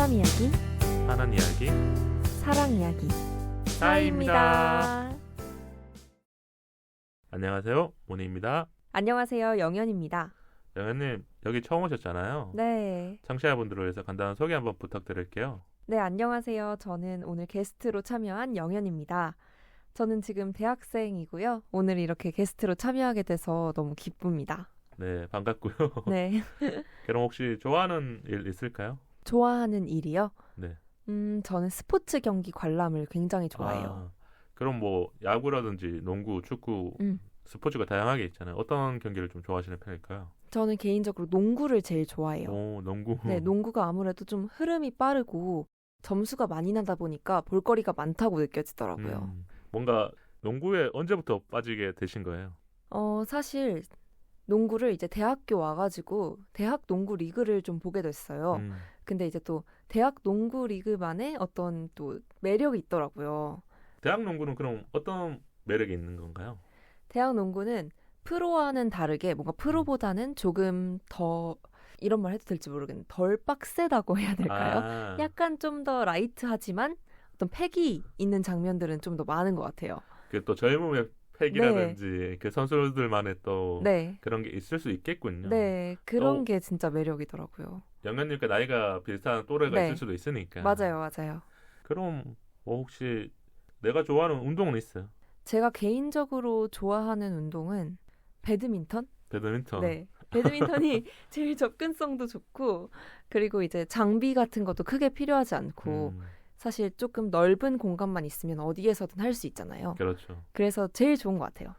사람 이야기, 하는 이야기 사랑 이야기, 사이입니다. 안녕하세요, 모니입니다. 안녕하세요, 영현입니다. 영현님, 여기 처음 오셨잖아요. 네. 청취자분들을 위해서 간단한 소개 한번 부탁드릴게요. 네, 안녕하세요. 저는 오늘 게스트로 참여한 영현입니다. 저는 지금 대학생이고요. 오늘 이렇게 게스트로 참여하게 돼서 너무 기쁩니다. 네, 반갑고요. 네. 그럼 혹시 좋아하는 일 있을까요? 좋아하는 일이요? 네. 저는 스포츠 경기 관람을 굉장히 좋아해요. 그럼 뭐 야구라든지 농구, 축구, 스포츠가 다양하게 있잖아요. 어떤 경기를 좀 좋아하시는 편일까요? 저는 개인적으로 농구를 제일 좋아해요. 오, 농구. 네, 농구가 아무래도 좀 흐름이 빠르고 점수가 많이 나다 보니까 볼거리가 많다고 느껴지더라고요. 뭔가 농구에 언제부터 빠지게 되신 거예요? 사실 농구를 이제 대학교 와가지고 대학 농구 리그를 좀 보게 됐어요. 근데 이제 또 대학 농구 리그만의 어떤 또 매력이 있더라고요. 대학 농구는 그럼 어떤 매력이 있는 건가요? 대학 농구는 프로와는 다르게 뭔가 프로보다는 조금 더 이런 말 해도 될지 모르겠는데 덜 빡세다고 해야 될까요? 약간 좀 더 라이트하지만 어떤 패기 있는 장면들은 좀 더 많은 것 같아요. 그 또 젊음의 패기라든지 그 선수들만의 또 그런 게 있을 수 있겠군요. 네, 그런 게 진짜 매력이더라고요. 영현님과 나이가 비슷한 또래가 있을 수도 있으니까. 맞아요. 그럼 뭐 혹시 내가 좋아하는 운동은 있어요? 제가 개인적으로 좋아하는 운동은 배드민턴? 네. 배드민턴이 제일 접근성도 좋고 그리고 이제 장비 같은 것도 크게 필요하지 않고 사실 조금 넓은 공간만 있으면 어디에서든 할 수 있잖아요. 그렇죠. 그래서 제일 좋은 것 같아요.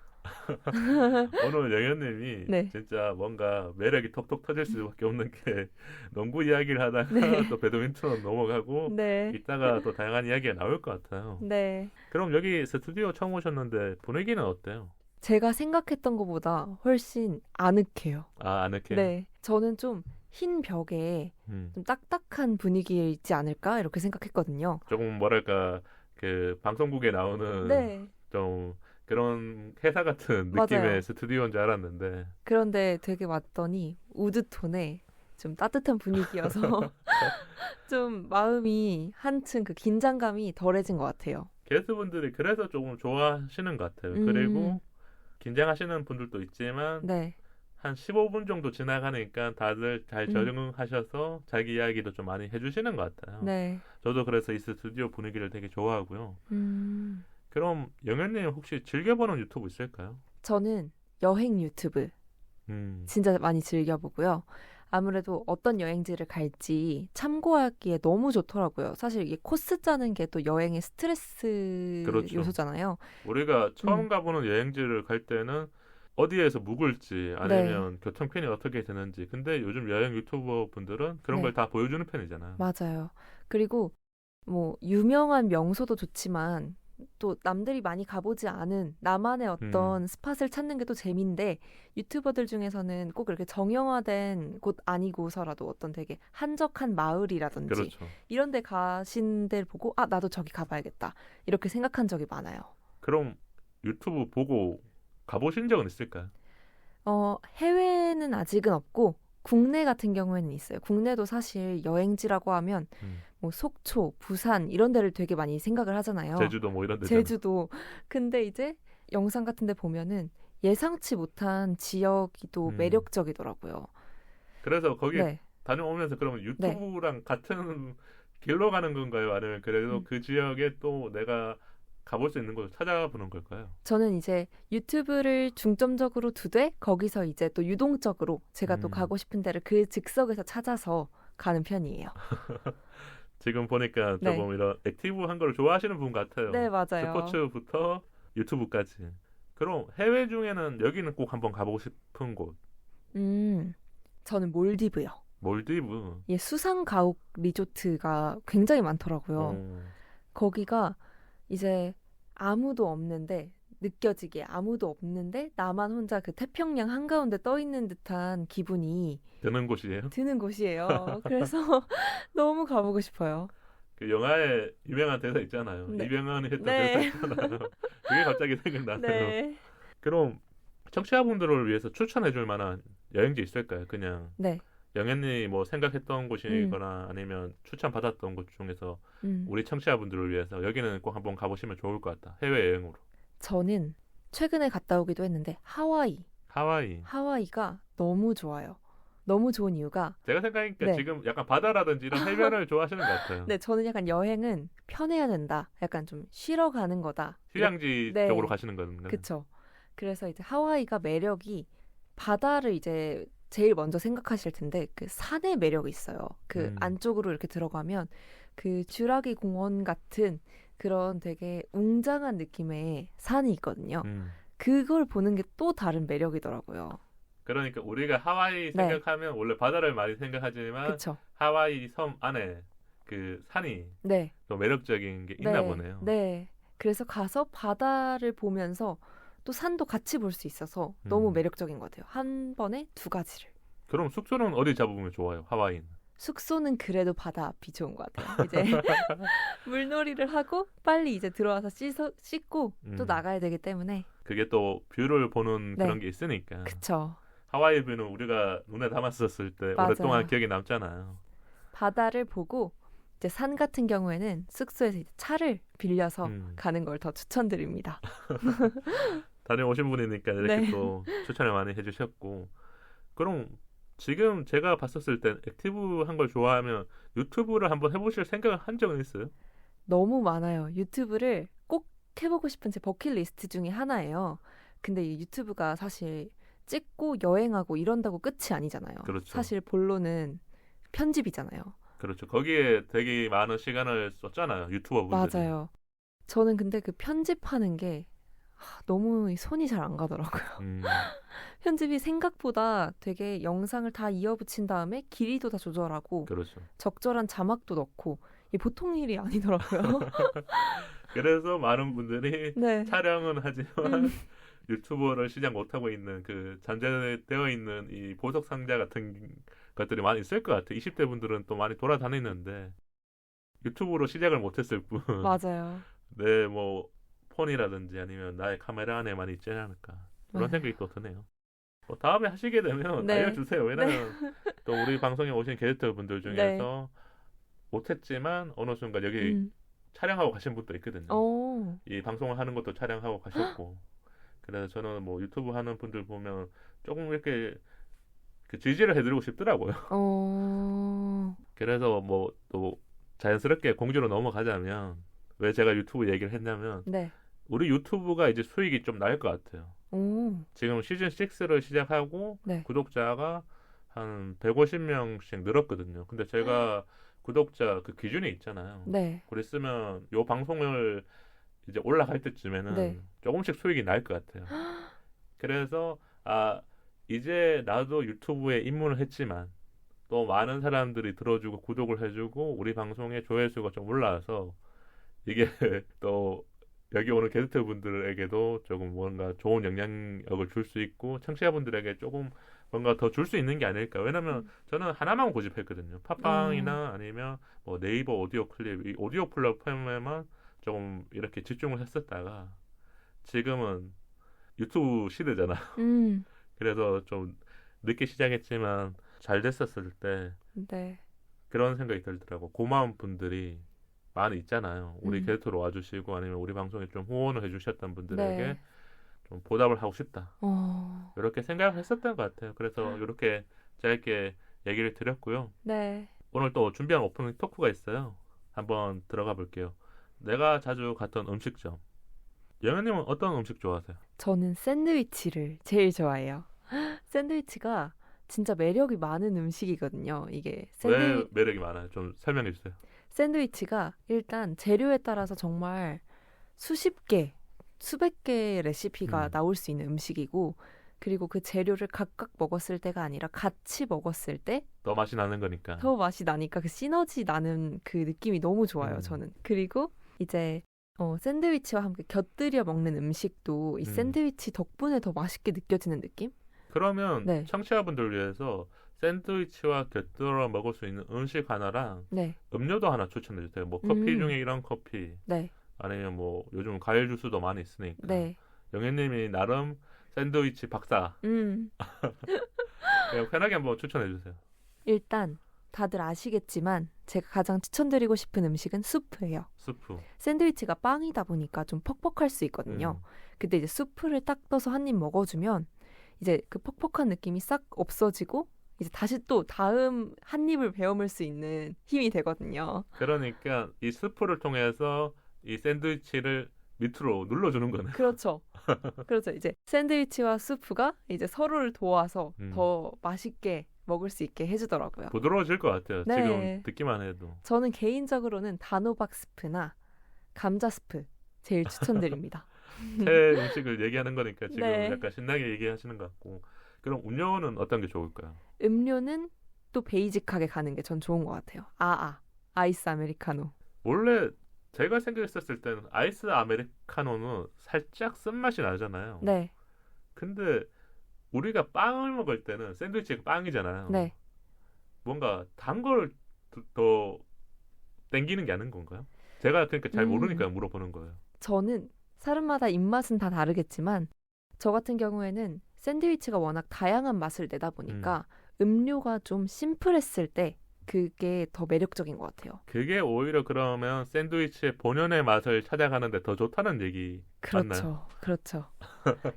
오늘 영현님이 진짜 뭔가 매력이 톡톡 터질 수밖에 없는 게 농구 이야기를 하다가 또 배드민턴 넘어가고 이따가 또 다양한 이야기가 나올 것 같아요. 네. 그럼 여기 스튜디오 처음 오셨는데 분위기는 어때요? 제가 생각했던 것보다 훨씬 아늑해요. 아늑해요? 네. 저는 좀 흰 벽에 좀 딱딱한 분위기이지 않을까 이렇게 생각했거든요. 조금 뭐랄까 그 방송국에 나오는 좀 그런 회사 같은 느낌의 스튜디오인 줄 알았는데 그런데 되게 왔더니 우드톤에 좀 따뜻한 분위기여서 좀 마음이 한층 그 긴장감이 덜해진 것 같아요. 게스트분들이 그래서 조금 좋아하시는 것 같아요. 그리고 긴장하시는 분들도 있지만 한 15분 정도 지나가니까 다들 잘 적응하셔서 자기 이야기도 좀 많이 해주시는 것 같아요. 저도 그래서 이 스튜디오 분위기를 되게 좋아하고요. 그럼 영현님 혹시 즐겨보는 유튜브 있을까요? 저는 여행 유튜브 진짜 많이 즐겨보고요. 아무래도 어떤 여행지를 갈지 참고하기에 너무 좋더라고요. 사실 이게 코스 짜는 게 또 여행의 스트레스 요소잖아요. 우리가 처음 가보는 여행지를 갈 때는 어디에서 묵을지 아니면 교통편이 어떻게 되는지. 근데 요즘 여행 유튜버 분들은 그런 걸 다 보여주는 편이잖아요. 맞아요. 그리고 뭐 유명한 명소도 좋지만 또 남들이 많이 가보지 않은 나만의 어떤 스팟을 찾는 게 또 재미인데 유튜버들 중에서는 꼭 이렇게 정형화된 곳 아니고서라도 어떤 되게 한적한 마을이라든지 이런 데 가신 데를 보고 나도 저기 가봐야겠다 이렇게 생각한 적이 많아요. 그럼 유튜브 보고 가보신 적은 있을까요? 해외는 아직은 없고 국내 같은 경우에는 있어요. 국내도 사실 여행지라고 하면 뭐 속초, 부산 이런 데를 되게 많이 생각을 하잖아요. 제주도 뭐 이런 데. 제주도. 근데 이제 영상 같은 데 보면은 예상치 못한 지역이 또 매력적이더라고요. 그래서 거기 다녀오면서 그러면 유튜브랑 같은 길로 가는 건가요? 아니면 그래도 그 지역에 또 내가 가볼 수 있는 곳을 찾아보는 걸까요? 저는 이제 유튜브를 중점적으로 두되 거기서 이제 또 유동적으로 제가 또 가고 싶은 데를 그 즉석에서 찾아서 가는 편이에요. 지금 보니까 조금 이런 액티브한 걸 좋아하시는 분 같아요. 네, 맞아요. 스포츠부터 유튜브까지. 그럼 해외 중에는 여기는 꼭 한번 가보고 싶은 곳? 저는 몰디브요. 몰디브? 예, 수상가옥 리조트가 굉장히 많더라고요. 거기가 이제 아무도 없는데 느껴지게 아무도 없는데 나만 혼자 그 태평양 한가운데 떠 있는 듯한 기분이 드는 곳이에요? 드는 곳이에요. 그래서 너무 가보고 싶어요. 그 영화에 유명한 대사 있잖아요. 이병헌이 했던 대사 있잖아요. 그게 갑자기 생각나네요. 그럼 청취자분들을 위해서 추천해줄 만한 여행지 있을까요? 그냥 영현님이 뭐 생각했던 곳이거나 아니면 추천받았던 곳 중에서 우리 청취자분들을 위해서 여기는 꼭 한번 가보시면 좋을 것 같다. 해외여행으로. 저는 최근에 갔다 오기도 했는데 하와이가 너무 좋아요. 너무 좋은 이유가 제가 생각하니까 네. 지금 약간 바다라든지 이런 해변을 좋아하시는 것 같아요. 네, 저는 약간 여행은 편해야 된다. 약간 좀 쉬러 가는 거다. 휴양지 네. 쪽으로 가시는 건가요? 그렇죠. 그래서 이제 하와이가 매력이 바다를 이제 제일 먼저 생각하실 텐데 그 산의 매력이 있어요. 그 안쪽으로 이렇게 들어가면 그 쥬라기 공원 같은 그런 되게 웅장한 느낌의 산이 있거든요. 그걸 보는 게 또 다른 매력이더라고요. 그러니까 우리가 하와이 생각하면 원래 바다를 많이 생각하지만 그쵸. 하와이 섬 안에 그 산이 또 매력적인 게 있나 보네요. 네. 그래서 가서 바다를 보면서 또 산도 같이 볼 수 있어서 너무 매력적인 것 같아요. 한 번에 두 가지를. 그럼 숙소는 어디 잡으면 좋아요? 하와이는? 숙소는 그래도 바다 앞이 좋은 것 같아요. 이제 물놀이를 하고 빨리 이제 들어와서 씻고 또 나가야 되기 때문에. 그게 또 뷰를 보는 그런 게 있으니까. 그쵸. 하와이 뷰는 우리가 눈에 담았었을 때 맞아요. 오랫동안 기억에 남잖아요. 바다를 보고 이제 산 같은 경우에는 숙소에서 이제 차를 빌려서 가는 걸 더 추천드립니다. 다녀오신 분이니까 이렇게 또 추천을 많이 해주셨고, 그럼 지금 제가 봤었을 때 액티브한 걸 좋아하면 유튜브를 한번 해보실 생각을 한 적은 있어요? 너무 많아요. 유튜브를 꼭 해보고 싶은 제 버킷리스트 중에 하나예요. 근데 이 유튜브가 사실 찍고 여행하고 이런다고 끝이 아니잖아요. 그렇죠. 사실 본론은 편집이잖아요. 그렇죠. 거기에 되게 많은 시간을 썼잖아요. 유튜버분들이. 맞아요. 저는 근데 그 편집하는 게 너무 손이 잘 안 가더라고요. 편집이 생각보다 되게 영상을 다 이어붙인 다음에 길이도 다 조절하고 그렇죠. 적절한 자막도 넣고 이게 보통 일이 아니더라고요. 그래서 많은 분들이 촬영은 하지만 유튜버를 시작 못하고 있는 그 잠재되어 있는 이 보석 상자 같은 것들이 많이 있을 것 같아요. 20대 분들은 또 많이 돌아다니는데 유튜브로 시작을 못했을 뿐. 맞아요. 네, 뭐 폰이라든지 아니면 나의 카메라 안에 많이 있지 않을까 그런 생각이 또 드네요. 뭐 다음에 하시게 되면 알려주세요. 왜냐면 또 우리 방송에 오신 게스트 분들 중에서 못했지만 어느 순간 여기 촬영하고 가신 분도 있거든요. 이 방송을 하는 것도 촬영하고 가셨고 그래서 저는 뭐 유튜브 하는 분들 보면 조금 이렇게 그 지지를 해드리고 싶더라고요. 그래서 뭐 또 자연스럽게 공주로 넘어가자면 왜 제가 유튜브 얘기를 했냐면 우리 유튜브가 이제 수익이 좀 날 것 같아요. 지금 시즌 6를 시작하고 구독자가 한 150명씩 늘었거든요. 근데 제가 구독자 그 기준이 있잖아요. 그랬으면 요 방송을 이제 올라갈 때쯤에는 조금씩 수익이 날 것 같아요. 그래서 이제 나도 유튜브에 입문을 했지만 또 많은 사람들이 들어주고 구독을 해주고 우리 방송의 조회수가 좀 올라와서 이게 또 여기 오는 게스트 분들에게도 조금 뭔가 좋은 영향력을 줄 수 있고 청취자분들에게 조금 뭔가 더 줄 수 있는 게 아닐까. 왜냐면 저는 하나만 고집했거든요. 팟빵이나 아니면 뭐 네이버 오디오 클립, 이 오디오 플랫폼에만 조금 이렇게 집중을 했었다가 지금은 유튜브 시대잖아요. 그래서 좀 늦게 시작했지만 잘 됐었을 때 그런 생각이 들더라고. 고마운 분들이 많이 있잖아요. 우리 게스트로 와주시고 아니면 우리 방송에 좀 후원을 해주셨던 분들에게 좀 보답을 하고 싶다. 이렇게 생각을 했었던 것 같아요. 그래서 이렇게 짧게 얘기를 드렸고요. 오늘 또 준비한 오프닝 토크가 있어요. 한번 들어가 볼게요. 내가 자주 갔던 음식점. 영현님은 어떤 음식 좋아하세요? 저는 샌드위치를 제일 좋아해요. 샌드위치가 진짜 매력이 많은 음식이거든요. 이게 왜 매력이 많아요? 좀 설명해 주세요. 샌드위치가 일단 재료에 따라서 정말 수십 개, 수백 개의 레시피가 나올 수 있는 음식이고 그리고 그 재료를 각각 먹었을 때가 아니라 같이 먹었을 때 더 맛이 나는 거니까. 더 맛이 나니까 그 시너지 나는 그 느낌이 너무 좋아요. 저는. 그리고 이제 샌드위치와 함께 곁들여 먹는 음식도 이 샌드위치 덕분에 더 맛있게 느껴지는 느낌? 그러면 청취자분들 위해서 샌드위치와 곁들여 먹을 수 있는 음식 하나랑 음료도 하나 추천해 주세요. 뭐 커피 중에 이런 커피 아니면 뭐 요즘 과일 주스도 많이 있으니까 영애님이 나름 샌드위치 박사 그냥 편하게 한번 추천해 주세요. 일단 다들 아시겠지만 제가 가장 추천드리고 싶은 음식은 수프예요. 수프. 샌드위치가 빵이다 보니까 좀 퍽퍽할 수 있거든요. 근데 이제 수프를 딱 떠서 한 입 먹어주면 이제 그 퍽퍽한 느낌이 싹 없어지고 이제 다시 또 다음 한 입을 베어물 수 있는 힘이 되거든요. 그러니까 이 스프를 통해서 이 샌드위치를 밑으로 눌러주는 거네. 그렇죠. 그렇죠. 이제 샌드위치와 수프가 이제 서로를 도와서 더 맛있게 먹을 수 있게 해주더라고요. 부드러워질 것 같아요. 네. 지금 듣기만 해도. 저는 개인적으로는 단호박 스프나 감자 스프 제일 추천드립니다. 새 음식을 얘기하는 거니까 지금 네. 약간 신나게 얘기하시는 것 같고. 그럼 음료는 어떤 게 좋을까요? 음료는 또 베이직하게 가는 게 전 좋은 것 같아요. 아이스 아메리카노. 원래 제가 생각했었을 때는 아이스 아메리카노는 살짝 쓴맛이 나잖아요. 네. 근데 우리가 빵을 먹을 때는 샌드위치가 빵이잖아요. 네. 뭔가 단 걸 더 땡기는 게 아닌 건가요? 제가 그러니까 잘 모르니까 물어보는 거예요. 저는 사람마다 입맛은 다 다르겠지만 저 같은 경우에는 샌드위치가 워낙 다양한 맛을 내다 보니까 음료가 좀 심플했을 때 그게 더 매력적인 것 같아요. 그게 오히려 그러면 샌드위치의 본연의 맛을 찾아가는데 더 좋다는 얘기 그렇죠. 맞나요? 그렇죠.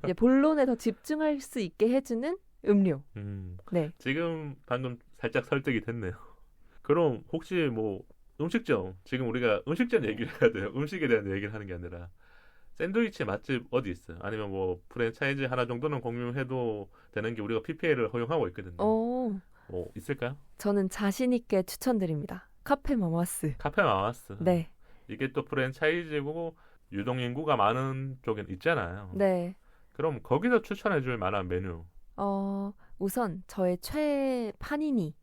이제 본론에 더 집중할 수 있게 해주는 음료. 네. 지금 방금 살짝 설득이 됐네요. 그럼 혹시 뭐 음식점, 지금 우리가 음식점 얘기를 해야 돼요. 음식에 대한 얘기를 하는 게 아니라 샌드위치 맛집 어디 있어요? 아니면 뭐 프랜차이즈 하나 정도는 공유해도 되는 게 우리가 PPL을 허용하고 있거든요. 뭐 있을까요? 저는 자신 있게 추천드립니다. 카페 마마스. 카페 마마스. 네. 이게 또 프랜차이즈고 유동 인구가 많은 쪽엔 있잖아요. 네. 그럼 거기서 추천해줄 만한 메뉴. 우선 저의 최애 파니니.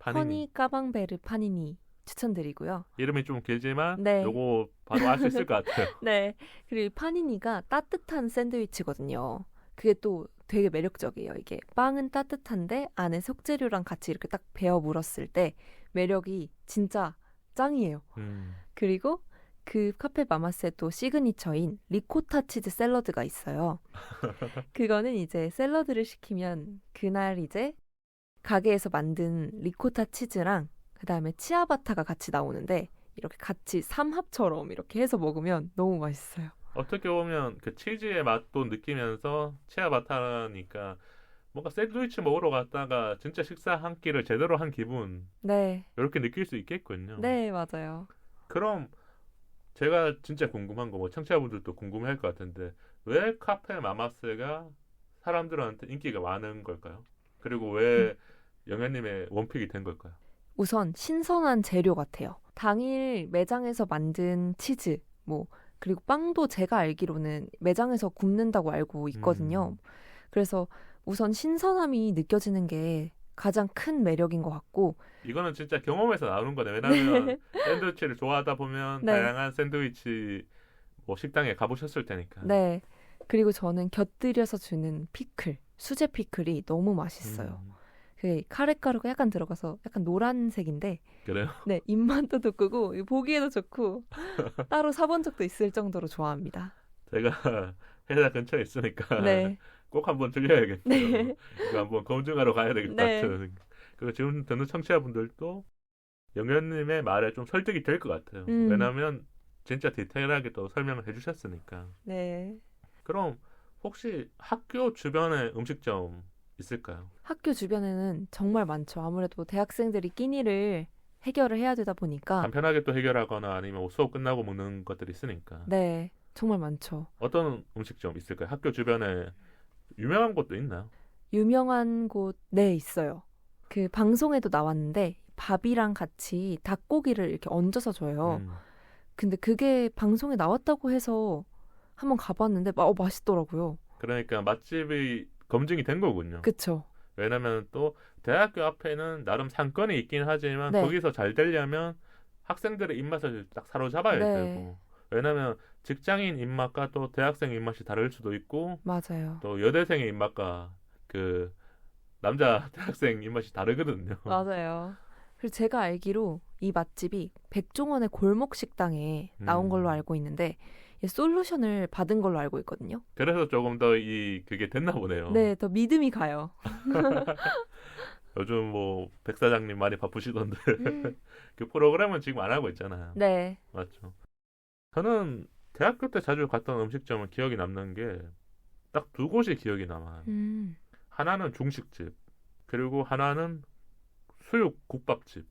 허니 까방베르 파니니 추천드리고요. 이름이 좀 길지만 네. 요거 바로 알 수 있을 것 같아요. 네. 그리고 파니니가 따뜻한 샌드위치거든요. 그게 또 되게 매력적이에요. 이게 빵은 따뜻한데 안에 속재료랑 같이 이렇게 딱 베어 물었을 때 매력이 진짜 짱이에요. 그리고 그 카페 마마스의 또 시그니처인 리코타 치즈 샐러드가 있어요. 그거는 이제 샐러드를 시키면 그날 이제 가게에서 만든 리코타 치즈랑 그다음에 치아바타가 같이 나오는데 이렇게 같이 삼합처럼 이렇게 해서 먹으면 너무 맛있어요. 어떻게 보면 그 치즈의 맛도 느끼면서 치아바타니까 뭔가 샌드위치 먹으러 갔다가 진짜 식사 한 끼를 제대로 한 기분 네. 이렇게 느낄 수 있겠군요. 네, 맞아요. 그럼 제가 진짜 궁금한 거 뭐 청취자분들도 궁금해할 것 같은데 왜 카페 마마스가 사람들한테 인기가 많은 걸까요? 그리고 왜 영현님의 원픽이 된 걸까요? 우선 신선한 재료 같아요. 당일 매장에서 만든 치즈, 뭐 그리고 빵도 제가 알기로는 매장에서 굽는다고 알고 있거든요. 그래서 우선 신선함이 느껴지는 게 가장 큰 매력인 것 같고 이거는 진짜 경험에서 나오는 거네. 왜냐하면 샌드위치를 좋아하다 보면 다양한 샌드위치 뭐 식당에 가보셨을 테니까. 네. 그리고 저는 곁들여서 주는 피클, 수제 피클이 너무 맛있어요. 그 카레가루가 약간 들어가서 약간 노란색인데 그래요? 네, 입맛도 돋구고 보기에도 좋고 따로 사본 적도 있을 정도로 좋아합니다. 제가 회사 근처에 있으니까 네. 꼭 한번 들려야겠죠. 네. 이거 한번 검증하러 가야 될 것 같은. 그리고 지금 듣는 청취자분들도 영현님의 말에 좀 설득이 될 것 같아요. 왜냐하면 진짜 디테일하게 또 설명을 해주셨으니까. 네. 그럼 혹시 학교 주변에 음식점 있을까요? 학교 주변에는 정말 많죠. 아무래도 대학생들이 끼니를 해결을 해야 되다 보니까 간편하게 또 해결하거나 아니면 수업 끝나고 먹는 것들이 있으니까. 네, 정말 많죠. 어떤 음식점 있을까요? 학교 주변에 유명한 곳도 있나요? 유명한 곳, 네, 있어요. 그 방송에도 나왔는데 밥이랑 같이 닭고기를 이렇게 얹어서 줘요. 근데 그게 방송에 나왔다고 해서 한번 가봤는데 맛있더라고요. 그러니까 맛집이 검증이 된 거군요. 그쵸. 왜냐면 또 대학교 앞에는 나름 상권이 있긴 하지만 거기서 잘 되려면 학생들의 입맛을 딱 사로잡아야 되고 왜냐면 직장인 입맛과 또 대학생 입맛이 다를 수도 있고 맞아요. 또 여대생의 입맛과 그 남자 대학생 입맛이 다르거든요. 맞아요. 그리고 제가 알기로 이 맛집이 백종원의 골목 식당에 나온 걸로 알고 있는데 솔루션을 받은 걸로 알고 있거든요. 그래서 조금 더 그게 됐나 보네요. 네, 더 믿음이 가요. 요즘 뭐 백사장님 많이 바쁘시던데 그 프로그램은 지금 안 하고 있잖아요. 네. 맞죠. 저는 대학교 때 자주 갔던 음식점은 기억이 남는 게 딱 두 곳이 기억이 남아요. 하나는 중식집, 그리고 하나는 수육 국밥집.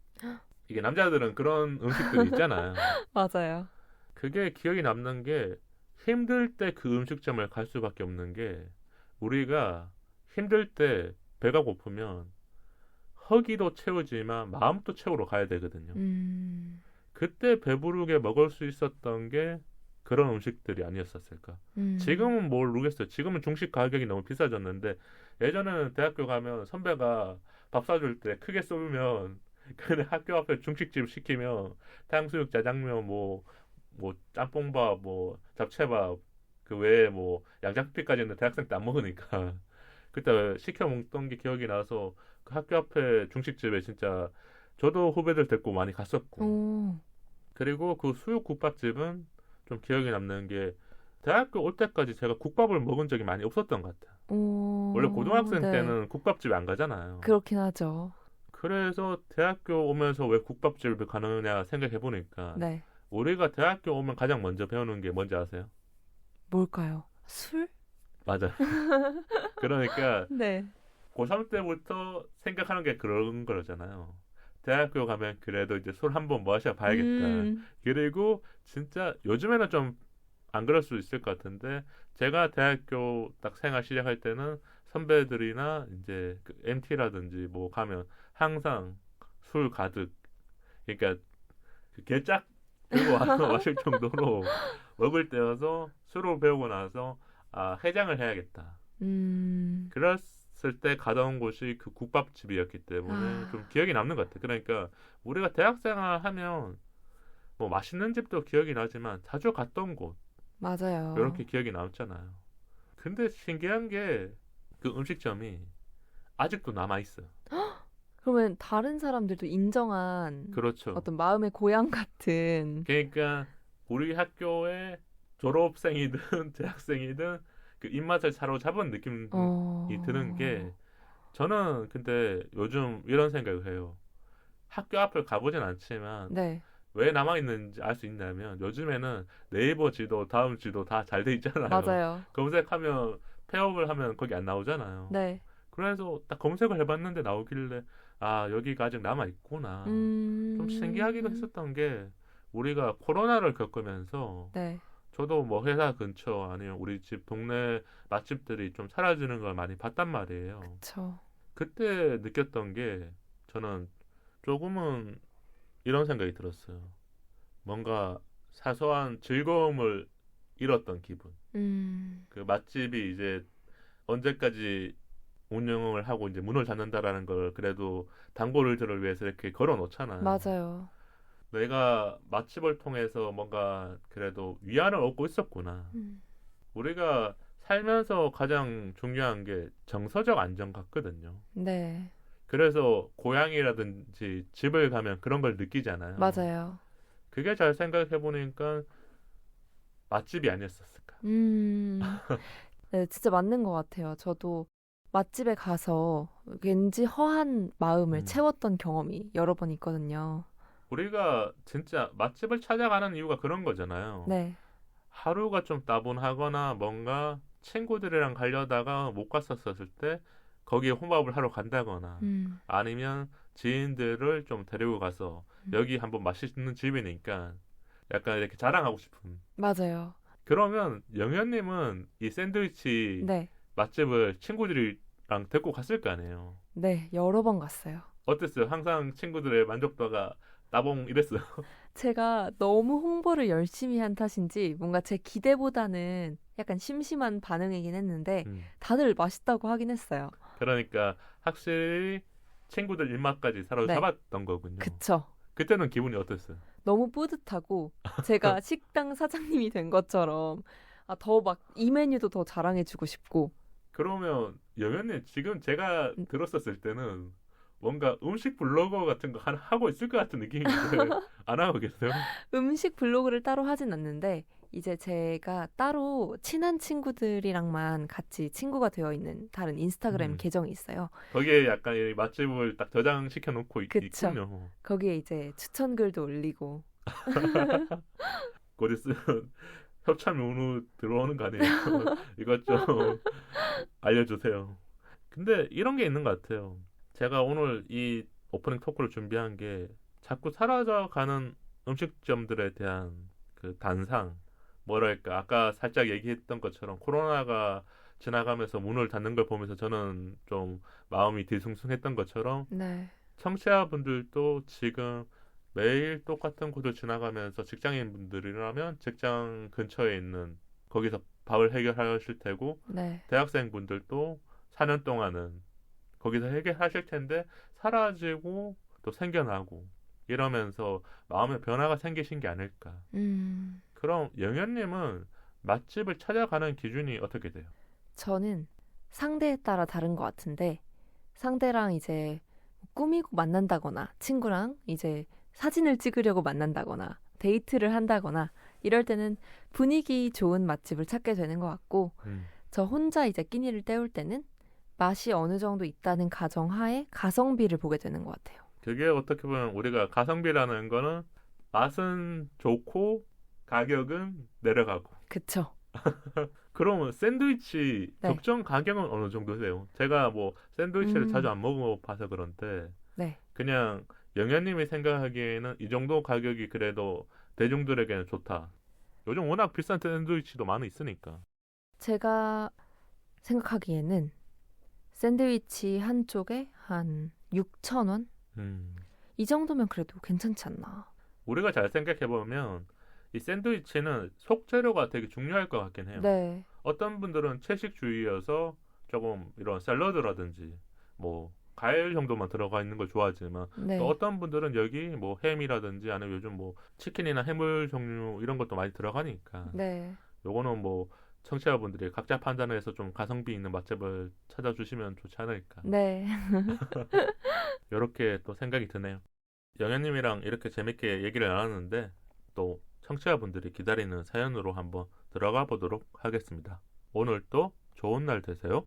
이게 남자들은 그런 음식들이 있잖아요. 맞아요. 그게 기억이 남는 게 힘들 때 그 음식점을 갈 수밖에 없는 게 우리가 힘들 때 배가 고프면 허기도 채우지만 마음도 채우러 가야 되거든요. 그때 배부르게 먹을 수 있었던 게 그런 음식들이 아니었었을까. 지금은 모르겠어요. 지금은 중식 가격이 너무 비싸졌는데 예전에는 대학교 가면 선배가 밥 사줄 때 크게 쏘면 그냥 학교 앞에 중식집 시키면 탕수육, 짜장면, 뭐 짬뽕밥, 뭐 잡채밥 그 외에 뭐 양장피까지는 대학생 때 안 먹으니까 그때 시켜 먹던 게 기억이 나서 그 학교 앞에 중식집에 진짜 저도 후배들 데리고 많이 갔었고 오. 그리고 그 수육 국밥집은 좀 기억에 남는 게 대학교 올 때까지 제가 국밥을 먹은 적이 많이 없었던 것 같아요. 원래 고등학생 네. 때는 국밥집에 안 가잖아요. 그렇긴 하죠. 그래서 대학교 오면서 왜 국밥집을 가느냐 생각해 보니까 네. 우리가 대학교 오면 가장 먼저 배우는 게 뭔지 아세요? 뭘까요? 술? 맞아요. 그러니까 네. 고3 때부터 생각하는 게 그런 거잖아요. 대학교 가면 그래도 이제 술 한번 마셔 봐야겠다. 그리고 진짜 요즘에는 좀 안 그럴 수 있을 것 같은데 제가 대학교 딱 생활 시작할 때는 선배들이나 이제 그 MT라든지 뭐 가면 항상 술 가득 그러니까 그 개짝 들고 와서 마실 정도로 먹을 때여서 술을 배우고 나서 아 해장을 해야겠다. 그랬을 때 가던 곳이 그 국밥집이었기 때문에 좀 기억이 남는 것 같아요. 그러니까 우리가 대학생활 하면 뭐 맛있는 집도 기억이 나지만 자주 갔던 곳 맞아요. 이렇게 기억이 남잖아요. 근데 신기한 게 그 음식점이 아직도 남아 있어요. 그러면 다른 사람들도 인정한 그렇죠. 어떤 마음의 고향 같은. 그러니까 우리 학교의 졸업생이든 재학생이든 그 입맛을 사로잡은 느낌이 드는 게 저는 근데 요즘 이런 생각을 해요. 학교 앞을 가보진 않지만 네. 왜 남아있는지 알 수 있냐면 요즘에는 네이버 지도, 다음 지도 다 잘 돼 있잖아요. 맞아요. 검색하면 폐업을 하면 거기 안 나오잖아요. 네. 그래서 딱 검색을 해봤는데 나오길래 아 여기가 아직 남아있구나. 좀 신기하기도 했었던 게 우리가 코로나를 겪으면서 네. 저도 뭐 회사 근처 아니면 우리 집 동네 맛집들이 좀 사라지는 걸 많이 봤단 말이에요. 그쵸. 그때 느꼈던 게 저는 조금은 이런 생각이 들었어요. 뭔가 사소한 즐거움을 잃었던 기분. 그 맛집이 이제 언제까지 운영을 하고 이제 문을 닫는다라는 걸 그래도 단골들을 위해서 이렇게 걸어 놓잖아요. 맞아요. 내가 맛집을 통해서 뭔가 그래도 위안을 얻고 있었구나. 우리가 살면서 가장 중요한 게 정서적 안정 같거든요. 네. 그래서 고향이라든지 집을 가면 그런 걸 느끼잖아요. 맞아요. 그게 잘 생각해 보니까 맛집이 아니었을까. 네, 진짜 맞는 것 같아요. 저도 맛집에 가서 왠지 허한 마음을 채웠던 경험이 여러 번 있거든요. 우리가 진짜 맛집을 찾아가는 이유가 그런 거잖아요. 네. 하루가 좀 따분하거나 뭔가 친구들이랑 가려다가 못 갔었을 때 거기에 혼밥을 하러 간다거나 아니면 지인들을 좀 데리고 가서 여기 한번 맛있는 집이니까 약간 이렇게 자랑하고 싶은. 맞아요. 그러면 영현님은 이 샌드위치 네. 맛집을 친구들이랑 데리고 갔을 거 아니에요. 네, 여러 번 갔어요. 어땠어요? 항상 친구들의 만족도가 따봉 이랬어요. 제가 너무 홍보를 열심히 한 탓인지 뭔가 제 기대보다는 약간 심심한 반응이긴 했는데 다들 맛있다고 하긴 했어요. 그러니까 확실히 친구들 입맛까지 사로잡았던 거군요. 그쵸. 그때는 기분이 어땠어요? 너무 뿌듯하고 제가 식당 사장님이 된 것처럼 더 막 이 메뉴도 더 자랑해주고 싶고. 그러면 영현님 지금 제가 들었었을 때는 뭔가 음식 블로거 같은 거 하고 있을 것 같은 느낌인데 안 하고 계세요? 음식 블로그를 따로 하진 않는데 이제 제가 따로 친한 친구들이랑만 같이 친구가 되어 있는 다른 인스타그램 계정이 있어요. 거기에 약간 이 맛집을 딱 저장시켜 놓고 그쵸. 있군요. 거기에 이제 추천글도 올리고. 곧 있으면 협찬 문의 들어오는 거 아니에요? 이것 좀 알려주세요. 근데 이런 게 있는 것 같아요. 제가 오늘 이 오프닝 토크를 준비한 게 자꾸 사라져가는 음식점들에 대한 그 단상, 뭐랄까 아까 살짝 얘기했던 것처럼 코로나가 지나가면서 문을 닫는 걸 보면서 저는 좀 마음이 뒤숭숭했던 것처럼 네. 청취자분들도 지금 매일 똑같은 곳을 지나가면서 직장인분들이라면 직장 근처에 있는 거기서 밥을 해결하실 테고 네. 대학생분들도 4년 동안은 거기서 해결하실 텐데 사라지고 또 생겨나고 이러면서 마음의 변화가 생기신 게 아닐까. 그럼 영현님은 맛집을 찾아가는 기준이 어떻게 돼요? 저는 상대에 따라 다른 것 같은데 상대랑 이제 꾸미고 만난다거나 친구랑 이제 사진을 찍으려고 만난다거나 데이트를 한다거나 이럴 때는 분위기 좋은 맛집을 찾게 되는 것 같고 저 혼자 이제 끼니를 때울 때는 맛이 어느 정도 있다는 가정하에 가성비를 보게 되는 것 같아요. 그게 어떻게 보면 우리가 가성비라는 거는 맛은 좋고 가격은 내려가고. 그쵸. 그러면 샌드위치 네. 적정 가격은 어느 정도 돼요? 제가 뭐 샌드위치를 자주 안 먹어봐서 그런데 네. 그냥 영현님이 생각하기에는 이 정도 가격이 그래도 대중들에게는 좋다. 요즘 워낙 비싼 샌드위치도 많이 있으니까. 제가 생각하기에는 샌드위치 한쪽에 한 6,000원? 이 정도면 그래도 괜찮지 않나. 우리가 잘 생각해보면 이 샌드위치는 속재료가 되게 중요할 것 같긴 해요. 네. 어떤 분들은 채식주의여서 조금 이런 샐러드라든지 뭐 과일 정도만 들어가 있는 걸 좋아하지만 네. 또 어떤 분들은 여기 뭐 햄이라든지 아니면 요즘 뭐 치킨이나 해물 종류 이런 것도 많이 들어가니까 네. 요거는 뭐 청취자분들이 각자 판단해서 좀 가성비 있는 맛집을 찾아주시면 좋지 않을까. 네. 이렇게 또 생각이 드네요. 영현님이랑 이렇게 재밌게 얘기를 나눴는데 또 청취자분들이 기다리는 사연으로 한번 들어가 보도록 하겠습니다. 오늘 또 좋은 날 되세요.